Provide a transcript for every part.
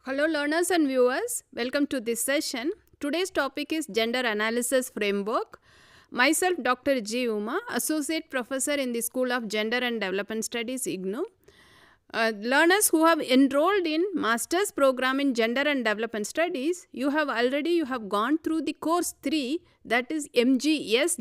Hello learners and viewers, welcome to this session. Today's topic is Gender Analysis Framework. Myself Dr. G. Uma, Associate Professor in the School of Gender and Development Studies, EGNOU. Learners who have enrolled in Master's Program in Gender and Development Studies, you have gone through the course 3, that is MGS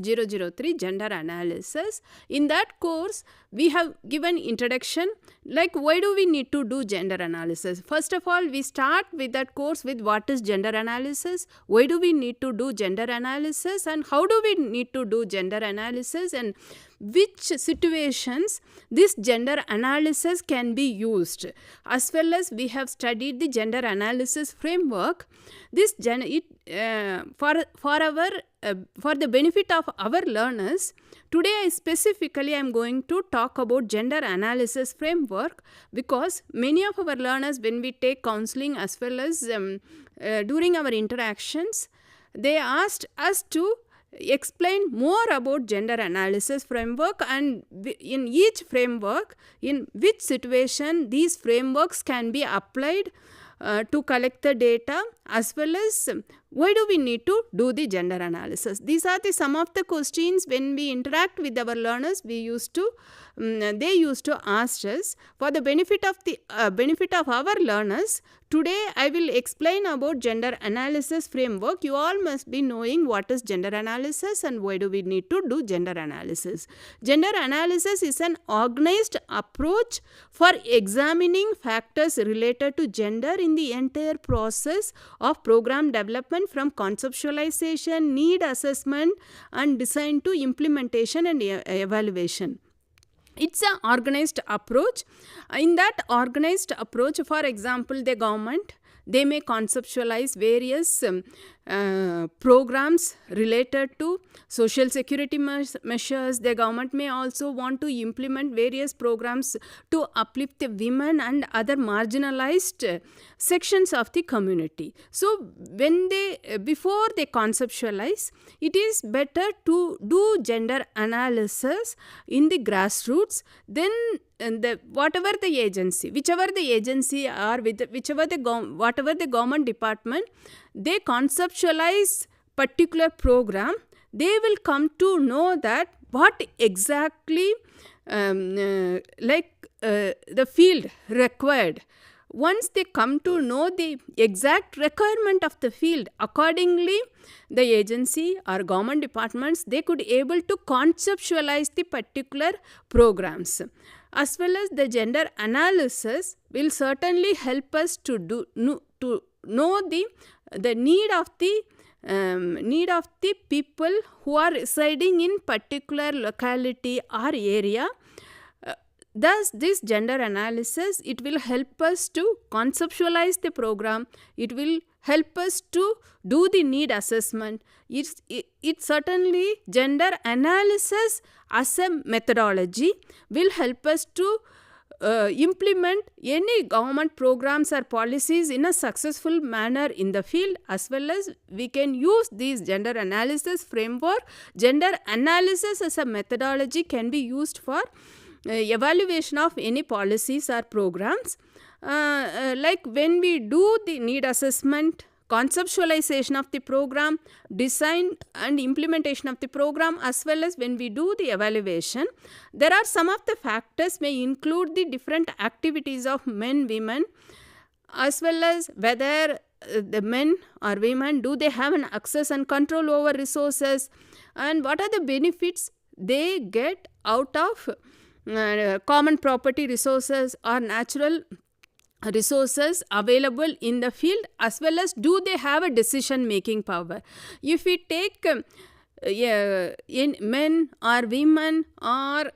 003 Gender Analysis. In that course, we have given introduction like why do we need to do gender analysis. First of all, we start with that course with what is gender analysis, why do we need to do gender analysis, and how do we need to do gender analysis, and which situations this gender analysis can be used. As well as we have studied the gender analysis framework. This for the benefit of our learners, today I specifically am going to talk about gender analysis framework, because many of our learners, when we take counseling as well as during our interactions, they asked us to explain more about gender analysis framework, and in each framework, in which situation these frameworks can be applied to collect the data, as well as why do we need to do the gender analysis. These are some of the questions when we interact with our learners, they used to ask us. For the benefit of our learners, today I will explain about gender analysis framework. You all must be knowing what is gender analysis and why do we need to do gender analysis. Gender analysis is an organized approach for examining factors related to gender in the entire process of program development, from conceptualization, need assessment and design to implementation and evaluation. It's an organized approach. In that organized approach, for example, the government, they may conceptualize various programs related to social security measures. The government may also want to implement various programs to uplift the women and other marginalized sections of the community. So when before they conceptualize, it is better to do gender analysis in the grassroots. Then whatever the agency, whichever the agency or whatever the government department, they conceptualize particular program, they will come to know that what exactly the field required. Once they come to know the exact requirement of the field, accordingly the agency or government departments, they could able to conceptualize the particular programs. As well as the gender analysis will certainly help us to know the need of the people who are residing in particular locality or area. Thus, this gender analysis, it will help us to conceptualize the program. It will help us to do the need assessment. It certainly, gender analysis as a methodology will help us to implement any government programs or policies in a successful manner in the field, as well as we can use these gender analysis framework. Gender analysis as a methodology can be used for evaluation of any policies or programs. Like when we do the need assessment, conceptualization of the program, design and implementation of the program, as well as when we do the evaluation, there are some of the factors may include the different activities of men, women, as well as whether the men or women, do they have an access and control over resources, and what are the benefits they get out of common property resources or natural resources available in the field, as well as do they have a decision making power. If we take in men or women or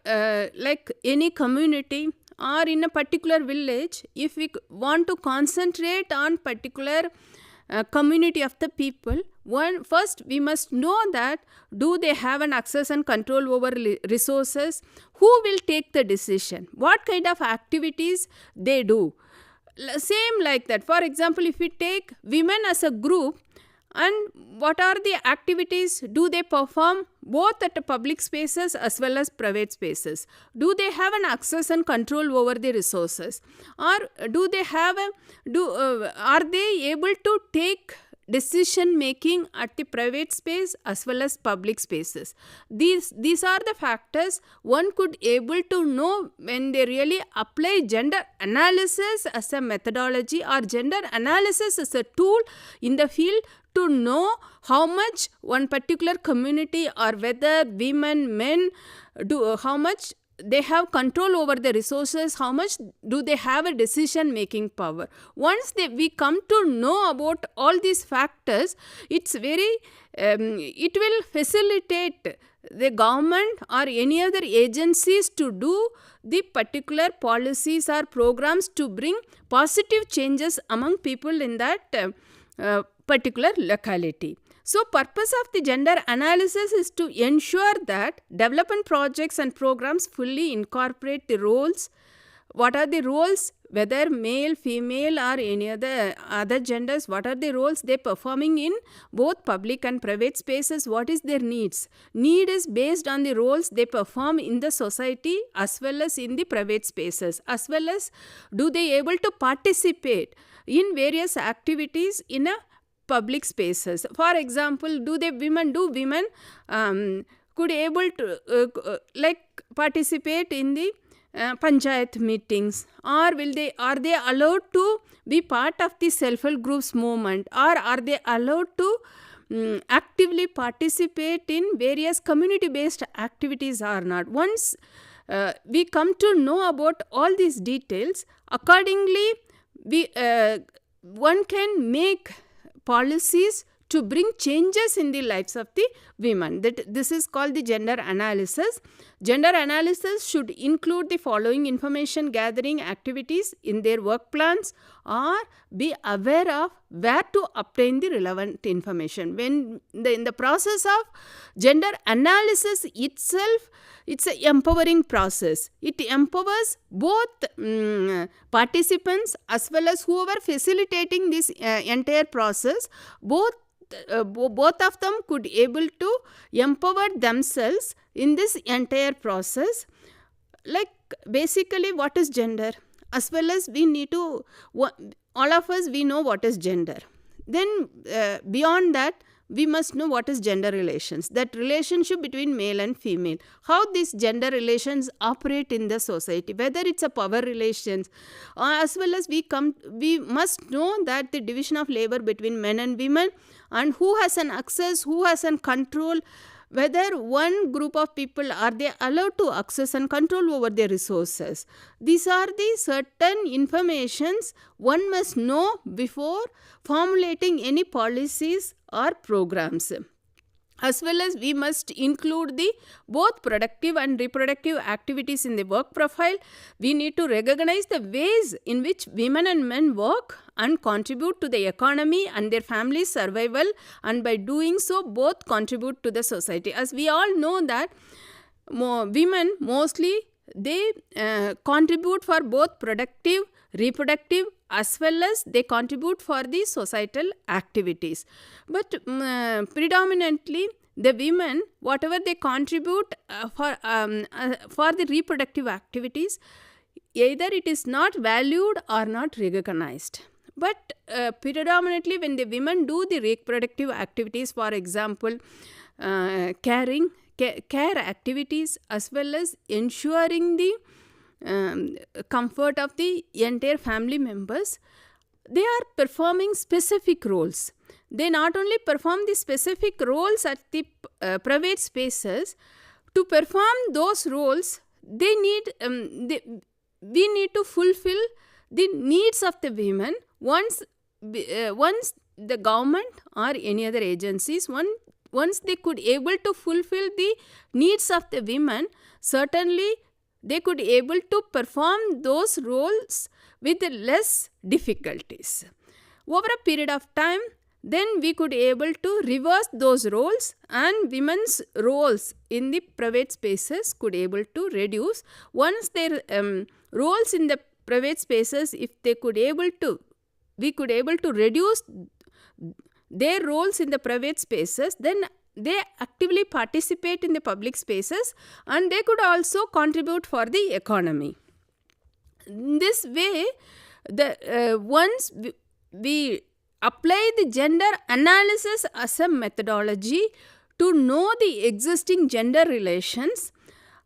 like any community or in a particular village, if we want to concentrate on particular community of the people, first we must know that do they have an access and control over resources, who will take the decision, what kind of activities they do. Same like that. For example, if we take women as a group, And what are the activities do they perform both at public spaces as well as private spaces? Do they have an access and control over the resources, or do they have are they able to take decision making at the private space as well as public spaces? These are the factors one could able to know when they really apply gender analysis as a methodology or gender analysis as a tool in the field to know how much one particular community, or whether women, men, how much they have control over the resources, how much do they have a decision making power. Once we come to know about all these factors, it's very it will facilitate the government or any other agencies to do the particular policies or programs to bring positive changes among people in that particular locality. So, purpose of the gender analysis is to ensure that development projects and programs fully incorporate the roles. What are the roles, whether male, female, or any other genders, what are the roles they performing in both public and private spaces? What is their needs? Need is based on the roles they perform in the society as well as in the private spaces, as well as do they able to participate in various activities in a public spaces. For example, do women could able to like participate in the panchayat meetings, or are they allowed to be part of the self-help groups movement, or are they allowed to actively participate in various community based activities or not? Once we come to know about all these details, accordingly one can make policies to bring changes in the lives of the women. This is called the gender analysis. Gender analysis should include the following information gathering activities in their work plans, or be aware of where to obtain the relevant information. When in the process of gender analysis itself, it's an empowering process. It empowers both participants as well as whoever facilitating this entire process. Both of them could able to empower themselves in this entire process. Like basically, what is gender? As well as we need to, all of us, we know what is gender. Then beyond that, we must know what is gender relations, that relationship between male and female, how these gender relations operate in the society, whether it's a power relations, as well as we must know that the division of labor between men and women, and who has an access, who has an control, whether one group of people are they allowed to access and control over their resources. These are the certain informations one must know before formulating any policies or programs. As well as we must include the both productive and reproductive activities in the work profile. We need to recognize the ways in which women and men work and contribute to the economy and their family survival, and by doing so both contribute to the society. As we all know that women mostly they contribute for both productive, reproductive, as well as they contribute for the societal activities. But predominantly the women, whatever they contribute for the reproductive activities, either it is not valued or not recognized. But predominantly when the women do the reproductive activities, for example, care activities, as well as ensuring the comfort of the entire family members, they are performing specific roles. They not only perform the specific roles at the private spaces. To perform those roles, they need we need to fulfill the needs of the women. Once the government or any other agencies, once they could able to fulfill the needs of the women, certainly they could able to perform those roles with less difficulties. Over a period of time, then we could able to reverse those roles, and women's roles in the private spaces could able to reduce. Once their roles in the private spaces, if they could able to, we could able to reduce their roles in the private spaces, then they actively participate in the public spaces and they could also contribute for the economy. In this way, once we apply the gender analysis as a methodology to know the existing gender relations,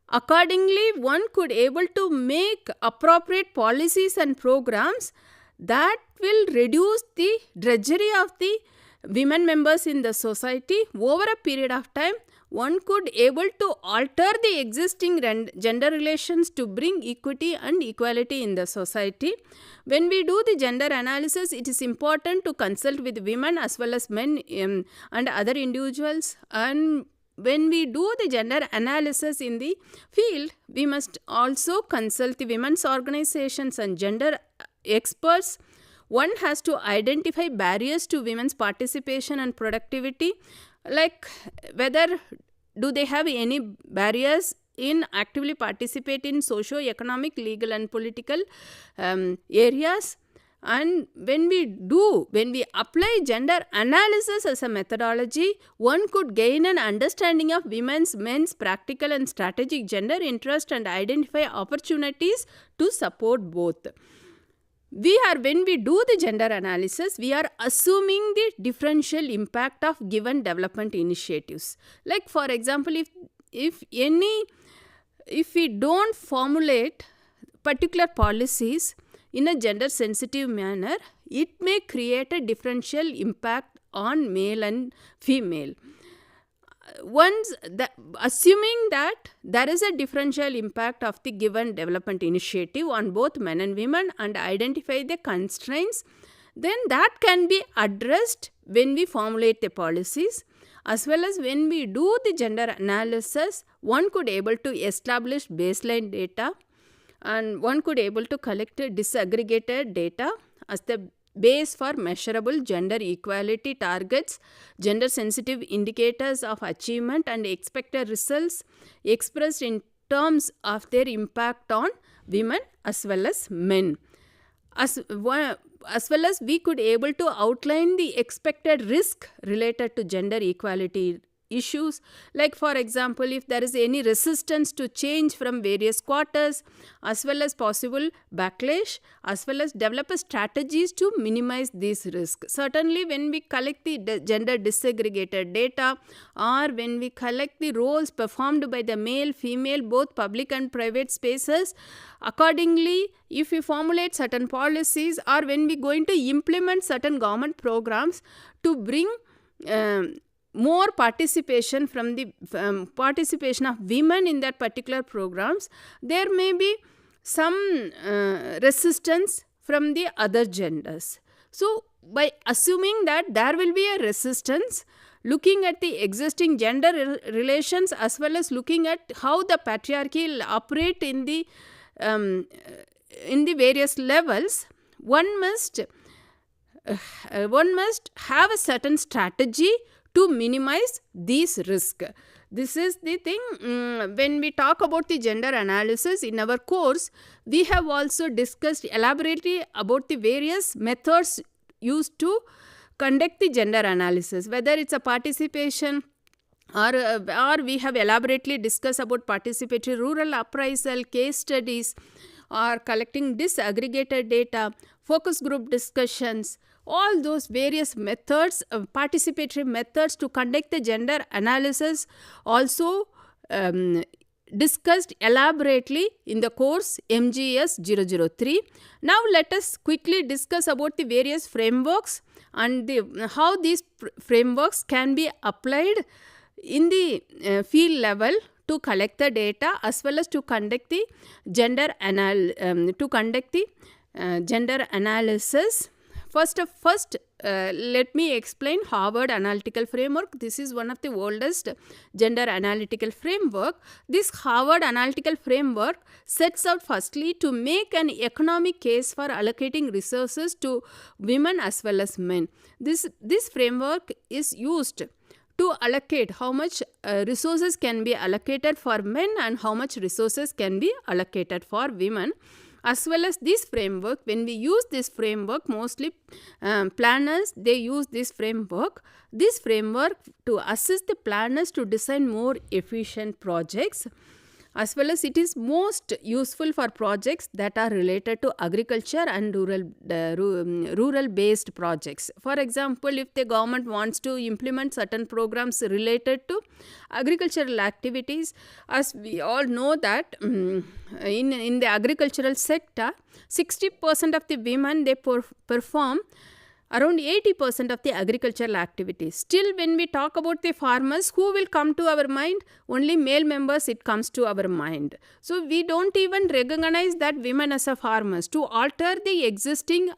accordingly one could able to make appropriate policies and programs that will reduce the drudgery of the women members in the society. Over a period of time, one could able to alter the existing gender relations to bring equity and equality in the society. When we do the gender analysis, it is important to consult with women as well as men and other individuals. And when we do the gender analysis in the field, we must also consult the women's organizations and gender experts. One has to identify barriers to women's participation and productivity, like whether do they have any barriers in actively participate in socio-economic, legal and political areas. And when we apply gender analysis as a methodology, one could gain an understanding of men's practical and strategic gender interest and identify opportunities to support both. When we do the gender analysis, we are assuming the differential impact of given development initiatives. Like for example, if we don't formulate particular policies in a gender sensitive manner, it may create a differential impact on male and female. Assuming that there is a differential impact of the given development initiative on both men and women and identify the constraints, then that can be addressed when we formulate the policies. As well as when we do the gender analysis, one could able to establish baseline data and one could able to collect disaggregated data as the base for measurable gender equality targets, gender sensitive indicators of achievement and expected results expressed in terms of their impact on women as well as men. As well as we could able to outline the expected risk related to gender equality issues, like for example, if there is any resistance to change from various quarters, as well as possible backlash, as well as develop strategies to minimize these risks. Certainly when we collect the gender disaggregated data or when we collect the roles performed by the male, female, both public and private spaces, accordingly if we formulate certain policies or when we going to implement certain government programs to bring more participation from the participation of women in that particular programs, there may be some resistance from the other genders. So by assuming that there will be a resistance, looking at the existing gender relations as well as looking at how the patriarchy will operate in the various levels, one must have a certain strategy to minimize these risks. This is the thing. When we talk about the gender analysis in our course, we have also discussed elaborately about the various methods used to conduct the gender analysis, whether it's a participation or we have elaborately discussed about participatory rural appraisal, case studies, or collecting disaggregated data, focus group discussions, all those various methods, participatory methods to conduct the gender analysis also discussed elaborately in the course MGS 003. Now let us quickly discuss about the various frameworks and how these frameworks can be applied in the field level to collect the data as well as to conduct the gender analysis. First, let me explain Harvard Analytical Framework. This is one of the oldest gender analytical framework. This Harvard Analytical Framework sets out firstly to make an economic case for allocating resources to women as well as men. This framework is used to allocate how much resources can be allocated for men and how much resources can be allocated for women. As well as this framework, when we use this framework, mostly planners, they use this framework to assist the planners to design more efficient projects, as well as it is most useful for projects that are related to agriculture and rural based projects. For example, if the government wants to implement certain programs related to agricultural activities, as we all know that in the agricultural sector, 60% of the women, they perform around 80% of the agricultural activities. Still, when we talk about the farmers, who will come to our mind? Only male members, it comes to our mind. So, we don't even recognize that women as a farmers. To alter the existing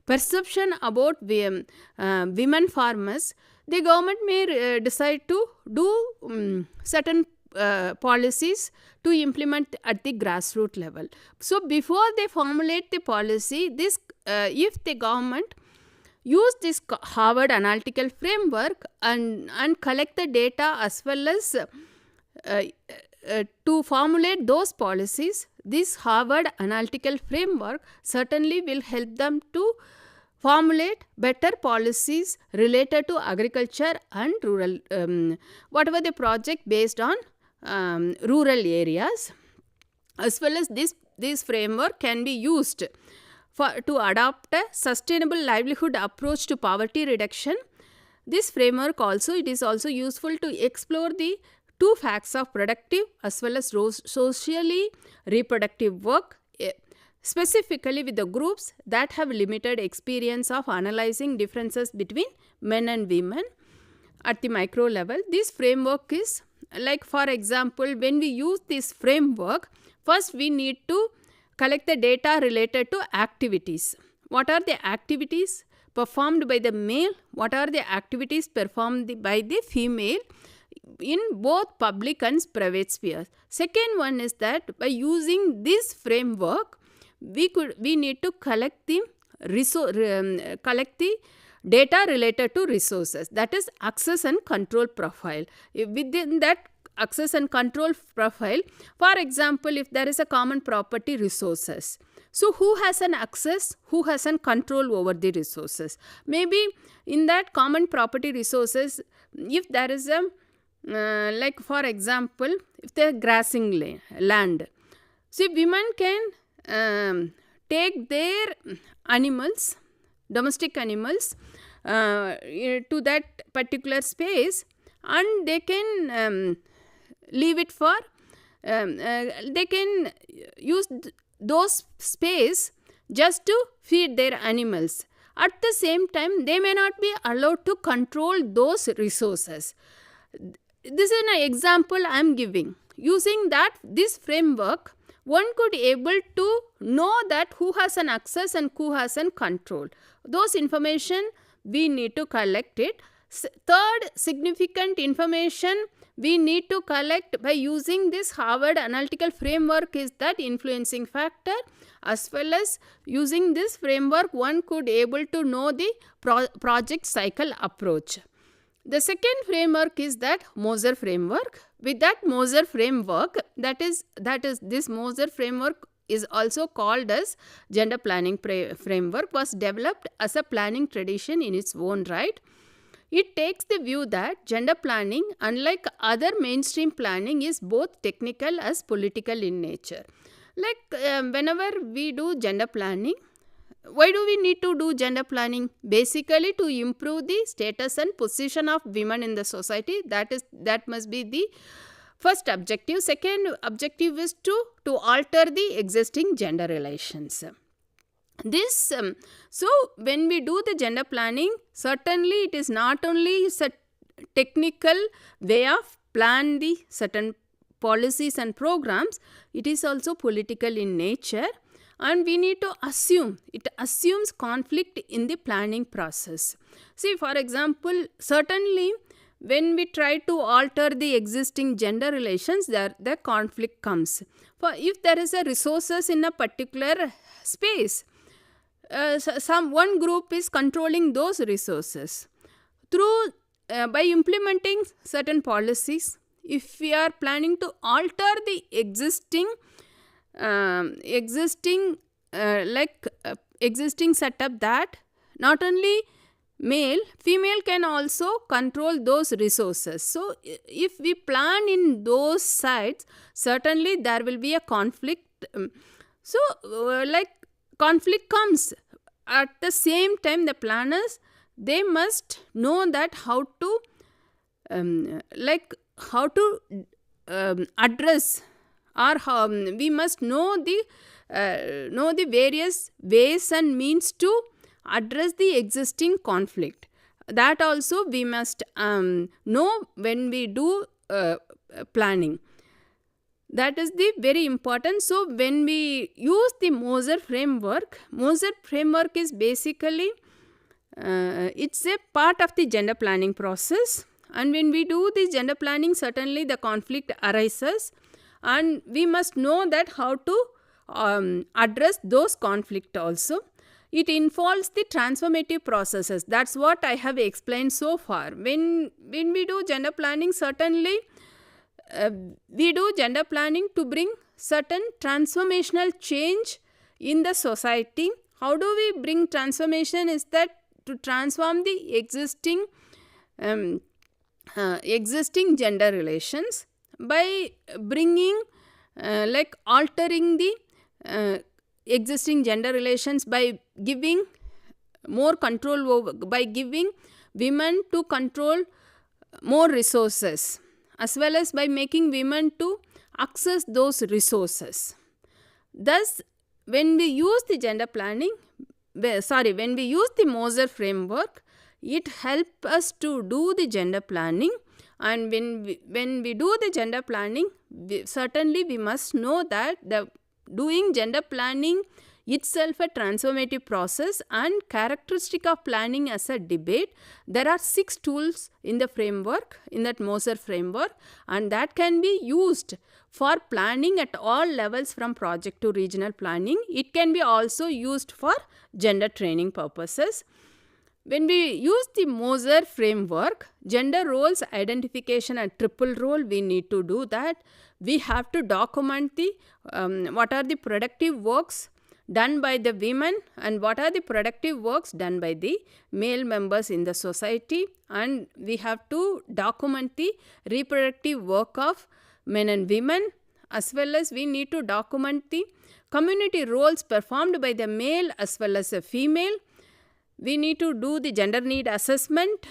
perception about women farmers, the government may decide to do certain policies to implement at the grassroots level. So, before they formulate the policy, this if the government use this Harvard analytical framework and collect the data as well as to formulate those policies, this Harvard analytical framework certainly will help them to formulate better policies related to agriculture and rural, whatever the project based on rural areas. As well as this framework can be used to adopt a sustainable livelihood approach to poverty reduction. This framework it is also useful to explore the two facts of productive as well as socially reproductive work, specifically with the groups that have limited experience of analyzing differences between men and women at the micro level. This framework is like, for example, when we use this framework, first we need to collect the data related to activities. What are the activities performed by the male? What are the activities performed by the female in both public and private spheres? Second one is that by using this framework, we need to collect the data related to resources, that is access and control profile. Within that access and control profile, for example, if there is a common property resources, so who has an access, who has an control over the resources? Maybe in that common property resources, if there is a like, for example, if there is grazing land, so women can take their animals, domestic animals, to that particular space, and they can leave it for, they can use those space just to feed their animals. At the same time, they may not be allowed to control those resources. This is an example I am giving. Using this framework, one could able to know that who has an access and who has an control. Those information we need to collect it. Third significant information we need to collect by using this Harvard analytical framework is that influencing factor. As well as using this framework, one could able to know the project cycle approach. The second framework is that Moser framework. With that Moser framework, that is this Moser framework is also called as gender planning framework, was developed as a planning tradition in its own right. It takes the view that gender planning, unlike other mainstream planning, is both technical as political in nature. Like whenever we do gender planning, why do we need to do gender planning? Basically to improve the status and position of women in the society. That must be the first objective. Second objective is to alter the existing gender relations. This so when we do the gender planning, certainly it is not only a technical way of plan the certain policies and programs, it is also political in nature, and we need to assume, it assumes conflict in the planning process. See, for example, certainly when we try to alter the existing gender relations, the conflict comes. For if there is a resources in a particular space, one group is controlling those resources. Through by implementing certain policies, if we are planning to alter the existing existing setup that not only male, female can also control those resources. So if we plan in those sides, certainly there will be a conflict. Conflict comes. At the same time, the planners, they must know that how to address, or how we must know the various ways and means to address the existing conflict. That also we must know when we do planning. That is the very important. So when we use the Moser framework is basically it's a part of the gender planning process. And when we do the gender planning, certainly the conflict arises, and we must know that how to address those conflict also. It involves the transformative processes. That's what I have explained so far. When we do gender planning, certainly we do gender planning to bring certain transformational change in the society. How do we bring transformation? Is that to transform the existing gender relations by bringing altering the existing gender relations by giving more control over, by giving women to control more resources, as well as by making women to access those resources. Thus, when we use the gender planning, when we use the Moser framework, it helps us to do the gender planning. And when we do the gender planning, certainly we must know that the doing gender planning itself a transformative process and characteristic of planning as a debate. There are 6 tools in the framework, in that Moser framework, and that can be used for planning at all levels from project to regional planning. It can be also used for gender training purposes. When we use the Moser framework, gender roles identification and triple role, we need to do that. We have to document the what are the productive works done by the women and what are the productive works done by the male members in the society, and we have to document the reproductive work of men and women, as well as we need to document the community roles performed by the male as well as a female. We need to do the gender need assessment,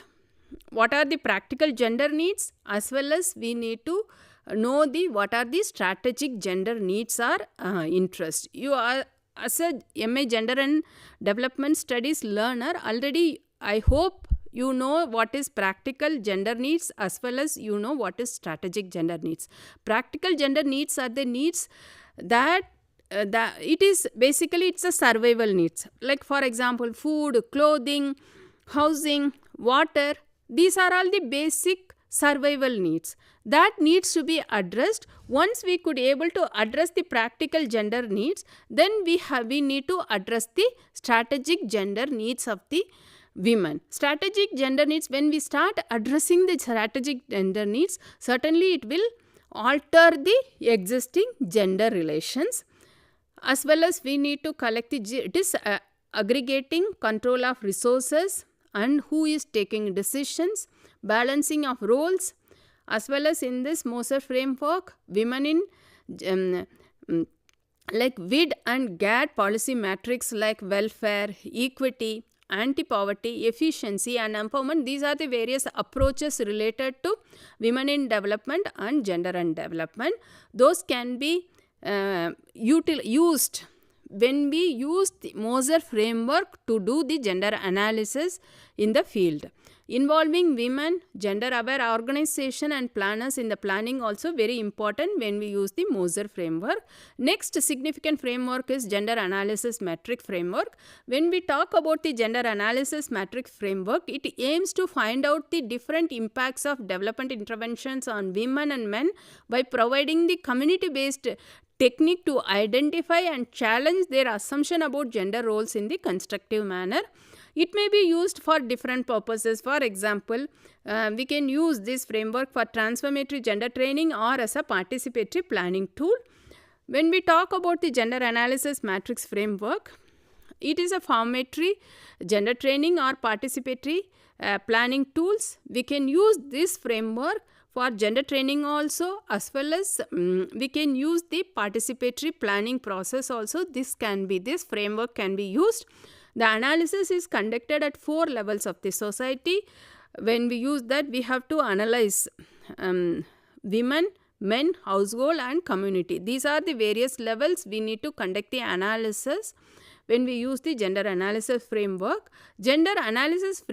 what are the practical gender needs, as well as we need to know what are the strategic gender needs or interest. You are, as a MA Gender and Development Studies learner, already I hope you know what is practical gender needs as well as you know what is strategic gender needs. Practical gender needs are the needs that it is basically it's a survival needs, like for example food, clothing, housing, water. These are all the basic survival needs that needs to be addressed. Once we could able to address the practical gender needs, then we need to address the strategic gender needs of the women. Strategic gender needs, when we start addressing the strategic gender needs, certainly it will alter the existing gender relations. As well as we need to collect the aggregating control of resources and who is taking decisions, balancing of roles, as well as in this Moser framework, women in WID and GAD policy matrix like welfare, equity, anti-poverty, efficiency and empowerment. These are the various approaches related to women in development and gender and development. Those can be used when we use the Moser framework to do the gender analysis in the field. Involving women, gender aware organization and planners in the planning also very important when we use the Moser framework. Next significant framework is gender analysis metric framework. When we talk about the gender analysis metric framework, it aims to find out the different impacts of development interventions on women and men by providing the community based technique to identify and challenge their assumption about gender roles in the constructive manner. It may be used for different purposes. For example, we can use this framework for transformatory gender training or as a participatory planning tool. When we talk about the gender analysis matrix framework, it is a formatory gender training or participatory planning tools. We can use this framework for gender training also, as well as we can use the participatory planning process also. This framework can be used. The analysis is conducted at 4 levels of the society. When we use that, we have to analyze women, men, household and community. These are the various levels we need to conduct the analysis when we use the gender analysis framework. Gender analysis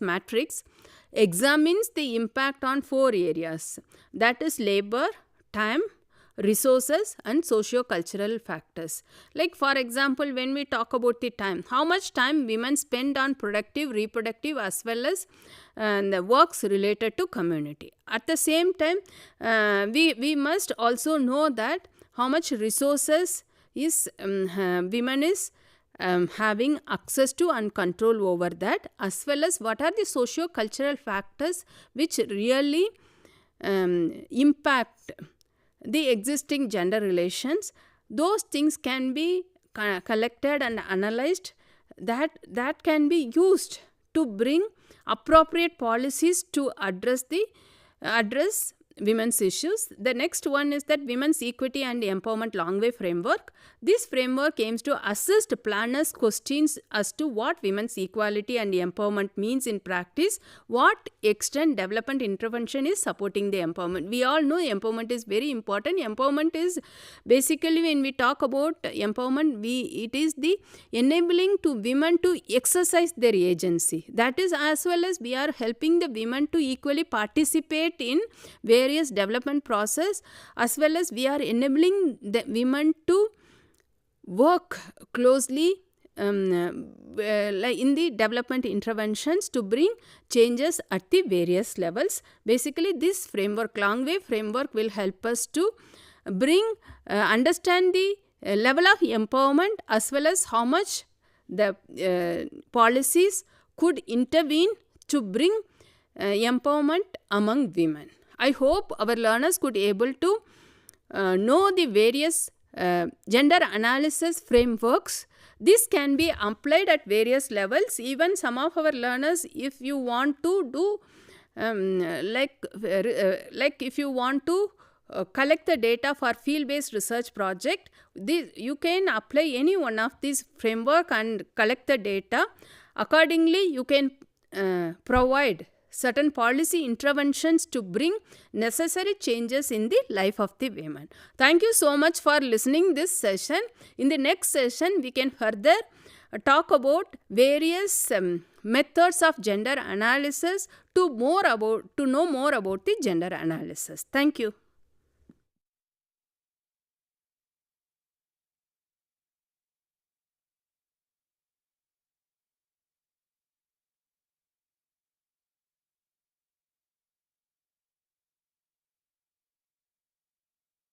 matrix examines the impact on 4 areas, that is labor, time, resources and socio-cultural factors. Like for example, when we talk about the time, how much time women spend on productive, reproductive as well as the works related to community. At the same time, we must also know that how much resources is women is having access to and control over that, as well as what are the socio-cultural factors which really impact the existing gender relations. Those things can be collected and analyzed, that can be used to bring appropriate policies to address women's issues. The next one is that Women's Equity and Empowerment Long Way Framework. This framework aims to assist planners questions as to what women's equality and empowerment means in practice, what extent development intervention is supporting the empowerment. We all know empowerment is very important. Empowerment is basically, when we talk about empowerment, it is the enabling to women to exercise their agency. That is, as well as we are helping the women to equally participate in various development process, as well as we are enabling the women to work closely like in the development interventions to bring changes at the various levels. Basically, this framework, long way framework, will help us to bring understand the level of empowerment as well as how much the policies could intervene to bring empowerment among women. I hope our learners could able to know the various gender analysis frameworks. This can be applied at various levels. Even some of our learners, if you want to do if you want to collect the data for field-based research project, you can apply any one of these framework and collect the data. Accordingly, you can provide certain policy interventions to bring necessary changes in the life of the women. Thank you so much for listening this session. In the next session, we can further talk about various methods of gender analysis to know more about the gender analysis. Thank you.